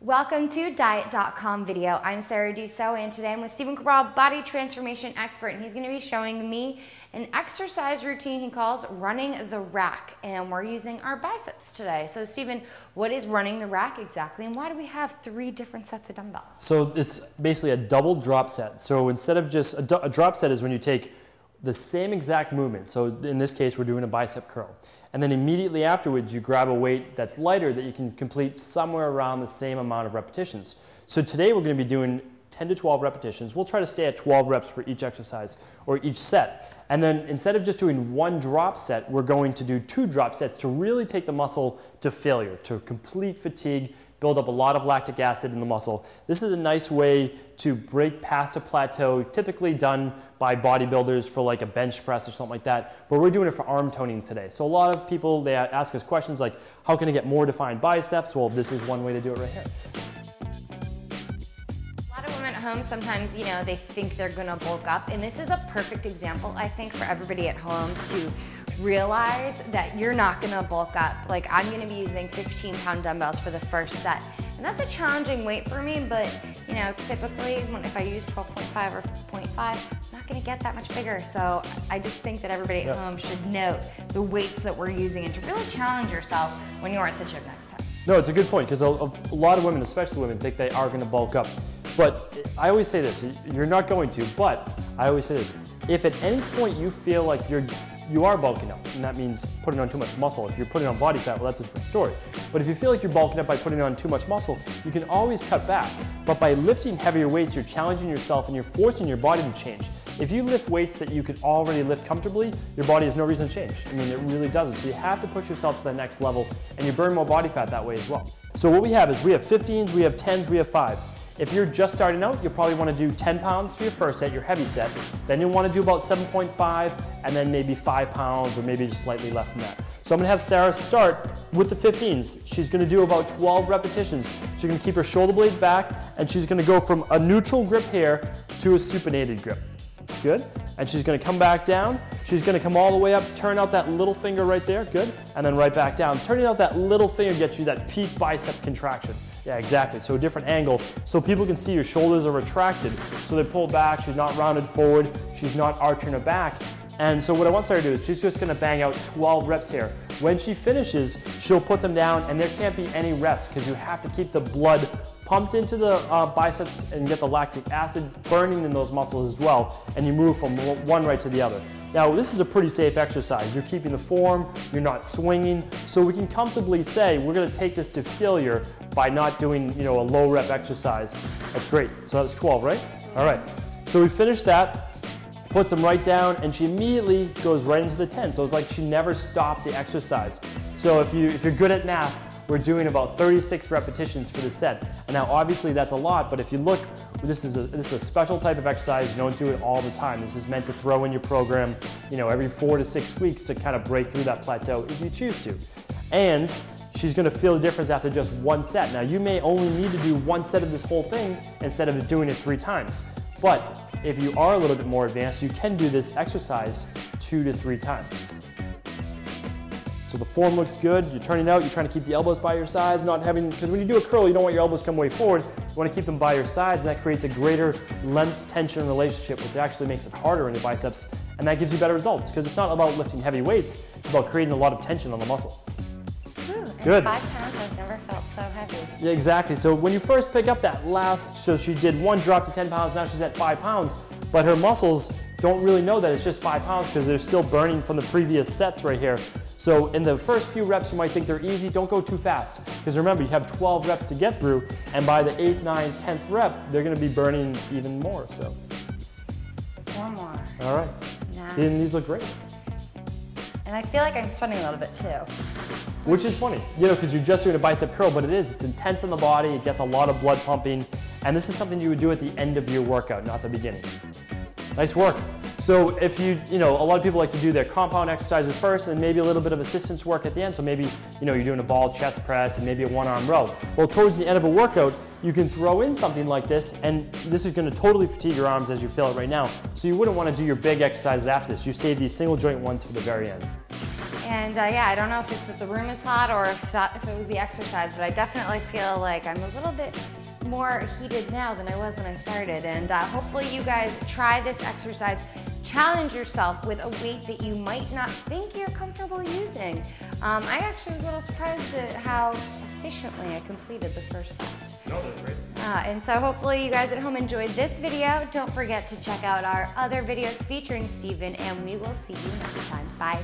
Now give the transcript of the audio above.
Welcome to Diet.com video. I'm Sarah Dussault and today I'm with Stephen Cabral, body transformation expert, and he's going to be showing me an exercise routine he calls running the rack, and we're using our biceps today. So Stephen, what is running the rack exactly, and why do we have 3 different sets of dumbbells? So it's basically a double drop set. So instead of just a drop set is when you take the same exact movement. So in this case, we're doing a bicep curl. And then immediately afterwards, you grab a weight that's lighter that you can complete somewhere around the same amount of repetitions. So today we're going to be doing 10 to 12 repetitions. We'll try to stay at 12 reps for each exercise or each set. And then instead of just doing 1 drop set, we're going to do 2 drop sets to really take the muscle to failure, to complete fatigue, build up a lot of lactic acid in the muscle. This is a nice way to break past a plateau, typically done by bodybuilders for like a bench press or something like that, but we're doing it for arm toning today. So a lot of people, they ask us questions like, how can I get more defined biceps? Well, this is one way to do it right here. A lot of women at home sometimes, they think they're gonna bulk up, and this is a perfect example, I think, for everybody at home to realize that you're not gonna bulk up. Like, I'm gonna be using 15-pound dumbbells for the first set. And that's a challenging weight for me, but typically if I use 12.5 or 0.5, I'm not gonna get that much bigger. So I just think that everybody at home should note the weights that we're using and to really challenge yourself when you're at the gym next time. No, it's a good point, because a lot of women, especially women, think they are gonna bulk up. But I always say this, you're not going to, but I always say this, if at any point you feel like you are bulking up, and that means putting on too much muscle. If you're putting on body fat, well, that's a different story. But if you feel like you're bulking up by putting on too much muscle, you can always cut back. But by lifting heavier weights, you're challenging yourself and you're forcing your body to change. If you lift weights that you could already lift comfortably, your body has no reason to change. I mean, it really doesn't. So you have to push yourself to the next level, and you burn more body fat that way as well. So what we have is we have 15s, we have 10s, we have 5s. If you're just starting out, you'll probably want to do 10 pounds for your first set, your heavy set. Then you'll want to do about 7.5, and then maybe 5 pounds, or maybe just slightly less than that. So I'm going to have Sarah start with the 15s. She's going to do about 12 repetitions. She's going to keep her shoulder blades back, and she's going to go from a neutral grip here to a supinated grip. Good. And she's going to come back down. She's going to come all the way up, turn out that little finger right there. Good. And then right back down. Turning out that little finger gets you that peak bicep contraction. Yeah, exactly. So a different angle so people can see your shoulders are retracted. So they pull back. She's not rounded forward. She's not arching her back. And so what I want Sarah to do is she's just going to bang out 12 reps here. When she finishes, she'll put them down, and there can't be any rest because you have to keep the blood pumped into the biceps and get the lactic acid burning in those muscles as well, and you move from one right to the other. Now, this is a pretty safe exercise. You're keeping the form, you're not swinging, so we can comfortably say we're going to take this to failure by not doing, a low rep exercise. That's great. So that's 12, right? All right. So we finished that. Puts them right down, and she immediately goes right into the 10. So it's like she never stopped the exercise. So if you're good at math, we're doing about 36 repetitions for the set. And now obviously that's a lot, but if you look, this is a special type of exercise. You don't do it all the time. This is meant to throw in your program, every 4 to 6 weeks to kind of break through that plateau if you choose to. And she's going to feel the difference after just 1 set. Now you may only need to do 1 set of this whole thing instead of doing it 3 times. But if you are a little bit more advanced, you can do this exercise 2 to 3 times. So the form looks good, you're turning out, you're trying to keep the elbows by your sides, because when you do a curl, you don't want your elbows to come way forward, you want to keep them by your sides, and that creates a greater length-tension relationship, which actually makes it harder on your biceps, and that gives you better results, because it's not about lifting heavy weights, it's about creating a lot of tension on the muscle. Good. 5 pounds, I've never felt so heavy. Yeah, exactly. So when you first pick up that so she did 1 drop to 10 pounds, now she's at 5 pounds, but her muscles don't really know that it's just 5 pounds because they're still burning from the previous sets right here. So in the first few reps, you might think they're easy. Don't go too fast, because remember, you have 12 reps to get through, and by the 8th, 9th, 10th rep, they're going to be burning even more. So 4 more. All right. Nice. And these look great. And I feel like I'm sweating a little bit too. Which is funny, because you're just doing a bicep curl, but it's intense in the body, it gets a lot of blood pumping, and this is something you would do at the end of your workout, not the beginning. Nice work. So if a lot of people like to do their compound exercises first and then maybe a little bit of assistance work at the end. So maybe, you're doing a ball chest press and maybe a 1-arm row. Well, towards the end of a workout, you can throw in something like this, and this is going to totally fatigue your arms as you feel it right now. So you wouldn't want to do your big exercises after this. You save these single joint ones for the very end. And yeah, I don't know if it's that the room is hot or if it was the exercise, but I definitely feel like I'm a little bit more heated now than I was when I started. And hopefully you guys try this exercise. Challenge yourself with a weight that you might not think you're comfortable using. I actually was a little surprised at how efficiently I completed the first set. No, that's great. And so hopefully you guys at home enjoyed this video. Don't forget to check out our other videos featuring Steven, and we will see you next time. Bye.